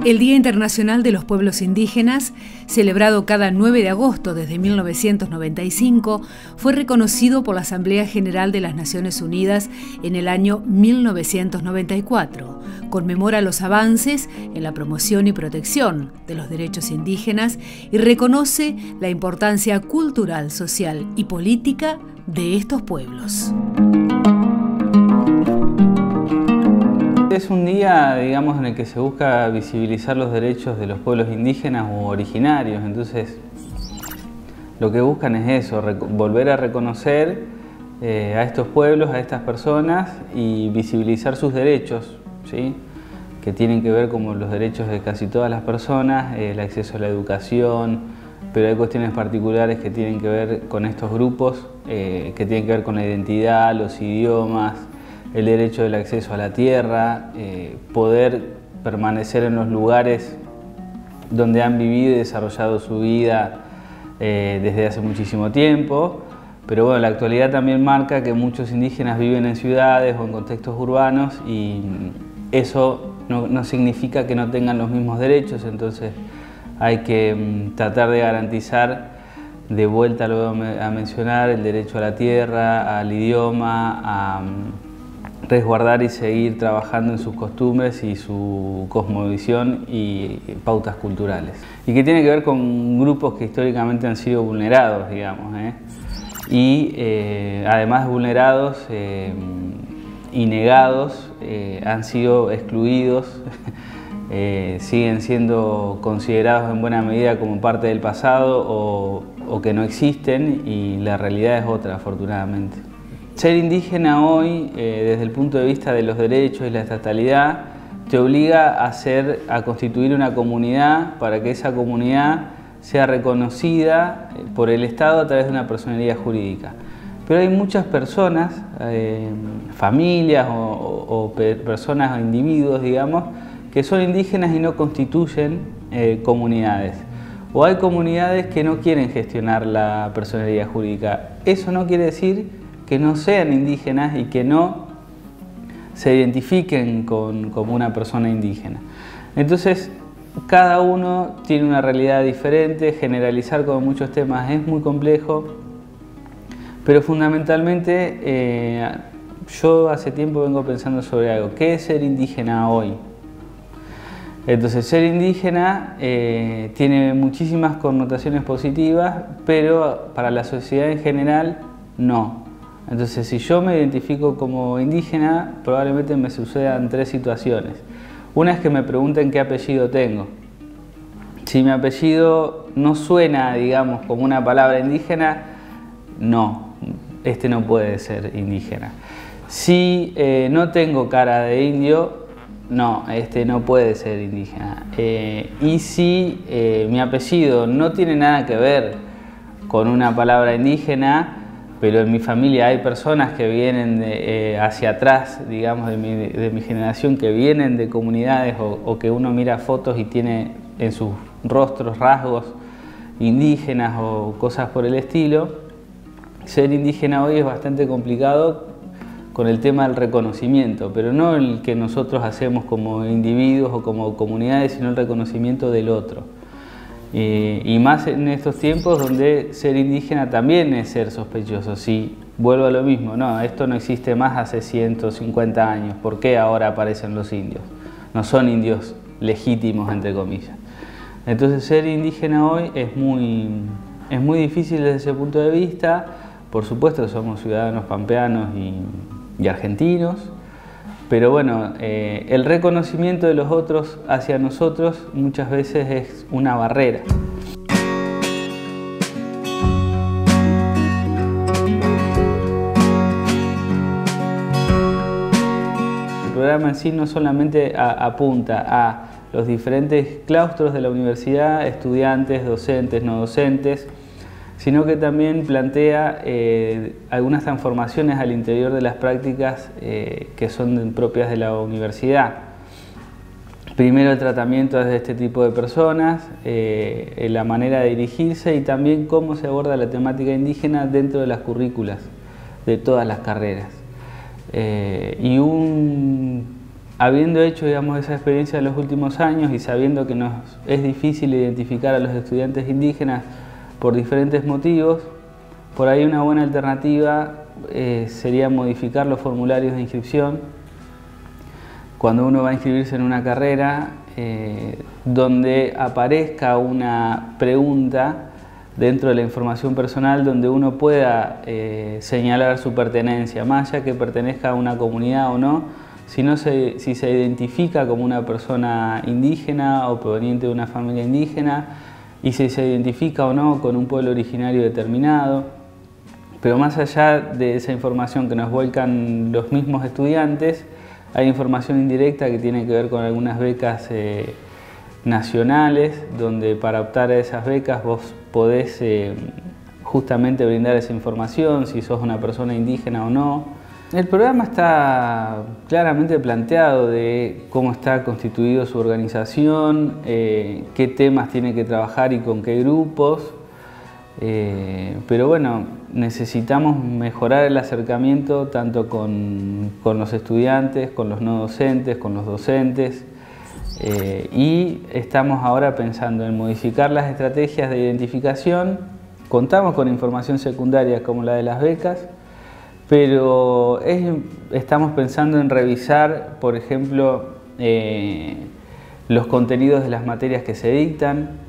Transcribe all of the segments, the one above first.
El Día Internacional de los Pueblos Indígenas, celebrado cada 9 de agosto desde 1995, fue reconocido por la Asamblea General de las Naciones Unidas en el año 1994. Conmemora los avances en la promoción y protección de los derechos indígenas y reconoce la importancia cultural, social y política de estos pueblos. Es un día, digamos, en el que se busca visibilizar los derechos de los pueblos indígenas u originarios. Entonces, lo que buscan es eso, volver a reconocer a estos pueblos, a estas personas y visibilizar sus derechos, ¿sí? Que tienen que ver con los derechos de casi todas las personas, el acceso a la educación, pero hay cuestiones particulares que tienen que ver con estos grupos, que tienen que ver con la identidad, los idiomas, el derecho del acceso a la tierra, poder permanecer en los lugares donde han vivido y desarrollado su vida desde hace muchísimo tiempo. Pero bueno, la actualidad también marca que muchos indígenas viven en ciudades o en contextos urbanos y eso no significa que no tengan los mismos derechos, entonces hay que tratar de garantizar, de vuelta lo voy a mencionar, el derecho a la tierra, al idioma, a resguardar y seguir trabajando en sus costumbres y su cosmovisión y pautas culturales. Y que tiene que ver con grupos que históricamente han sido vulnerados, digamos, y además de vulnerados y negados, han sido excluidos, siguen siendo considerados en buena medida como parte del pasado o que no existen, y la realidad es otra, afortunadamente. Ser indígena hoy, desde el punto de vista de los derechos y la estatalidad, te obliga a constituir una comunidad para que esa comunidad sea reconocida por el Estado a través de una personería jurídica. Pero hay muchas personas, familias o personas o individuos, digamos, que son indígenas y no constituyen comunidades. O hay comunidades que no quieren gestionar la personería jurídica. Eso no quiere decir que no sean indígenas y que no se identifiquen como una persona indígena. Entonces, cada uno tiene una realidad diferente, generalizar con muchos temas es muy complejo, pero fundamentalmente yo hace tiempo vengo pensando sobre algo. ¿Qué es ser indígena hoy? Entonces, ser indígena tiene muchísimas connotaciones positivas, pero para la sociedad en general no. Entonces, si yo me identifico como indígena, probablemente me sucedan tres situaciones. Una es que me pregunten qué apellido tengo. Si mi apellido no suena, digamos, como una palabra indígena, no, este no puede ser indígena. Si no tengo cara de indio, no, este no puede ser indígena. Y si mi apellido no tiene nada que ver con una palabra indígena, pero en mi familia hay personas que vienen hacia atrás, digamos, de mi generación, que vienen de comunidades o que uno mira fotos y tiene en sus rostros rasgos indígenas o cosas por el estilo. Ser indígena hoy es bastante complicado con el tema del reconocimiento, pero no el que nosotros hacemos como individuos o como comunidades, sino el reconocimiento del otro. Y más en estos tiempos donde ser indígena también es ser sospechoso. Si vuelvo a lo mismo, no, esto no existe más hace 150 años, ¿por qué ahora aparecen los indios? No son indios legítimos, entre comillas. Entonces ser indígena hoy es muy difícil desde ese punto de vista. Por supuesto somos ciudadanos pampeanos y argentinos, pero bueno, el reconocimiento de los otros hacia nosotros muchas veces es una barrera. El programa en sí no solamente apunta a los diferentes claustros de la universidad, estudiantes, docentes, no docentes, sino que también plantea algunas transformaciones al interior de las prácticas que son propias de la universidad. Primero, el tratamiento de este tipo de personas, la manera de dirigirse y también cómo se aborda la temática indígena dentro de las currículas de todas las carreras. Y un habiendo hecho, digamos, esa experiencia en los últimos años y sabiendo que nos es difícil identificar a los estudiantes indígenas por diferentes motivos, por ahí una buena alternativa sería modificar los formularios de inscripción cuando uno va a inscribirse en una carrera, donde aparezca una pregunta dentro de la información personal donde uno pueda señalar su pertenencia, más allá que pertenezca a una comunidad o no, si se identifica como una persona indígena o proveniente de una familia indígena, y si se identifica o no con un pueblo originario determinado. Pero más allá de esa información que nos vuelcan los mismos estudiantes, hay información indirecta que tiene que ver con algunas becas nacionales, donde para optar a esas becas vos podés justamente brindar esa información, si sos una persona indígena o no. El programa está claramente planteado de cómo está constituido su organización, qué temas tiene que trabajar y con qué grupos. Pero bueno, necesitamos mejorar el acercamiento tanto con los estudiantes, con los no docentes, con los docentes, y estamos ahora pensando en modificar las estrategias de identificación. Contamos con información secundaria como la de las becas, pero estamos pensando en revisar, por ejemplo, los contenidos de las materias que se dictan,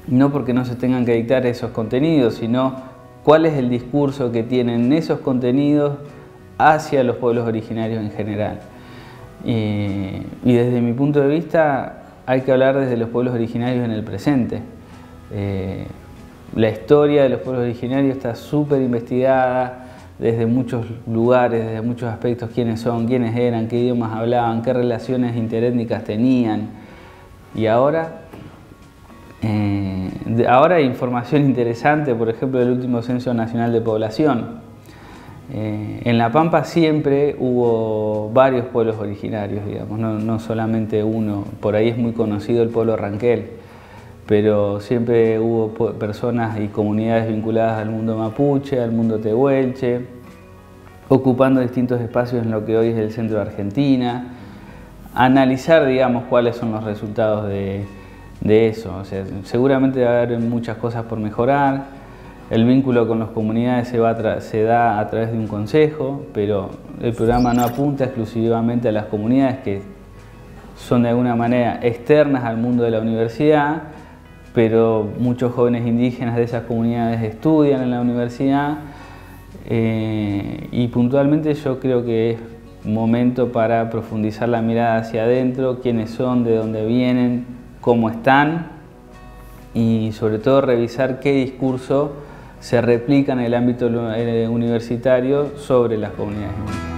no porque no se tengan que dictar esos contenidos, sino cuál es el discurso que tienen esos contenidos hacia los pueblos originarios en general. Y desde mi punto de vista hay que hablar desde los pueblos originarios en el presente. La historia de los pueblos originarios está súper investigada desde muchos lugares, desde muchos aspectos: quiénes son, quiénes eran, qué idiomas hablaban, qué relaciones interétnicas tenían. Y ahora hay información interesante, por ejemplo, del último Censo Nacional de Población. En La Pampa siempre hubo varios pueblos originarios, digamos, no solamente uno. Por ahí es muy conocido el pueblo Ranquel, pero siempre hubo personas y comunidades vinculadas al mundo mapuche, al mundo tehuelche, ocupando distintos espacios en lo que hoy es el centro de Argentina. Analizar, digamos, cuáles son los resultados de eso. O sea, seguramente va a haber muchas cosas por mejorar. El vínculo con las comunidades se da a través de un consejo, pero el programa no apunta exclusivamente a las comunidades, que son de alguna manera externas al mundo de la universidad, pero muchos jóvenes indígenas de esas comunidades estudian en la universidad, y puntualmente yo creo que es momento para profundizar la mirada hacia adentro, quiénes son, de dónde vienen, cómo están, y sobre todo revisar qué discurso se replica en el ámbito universitario sobre las comunidades indígenas.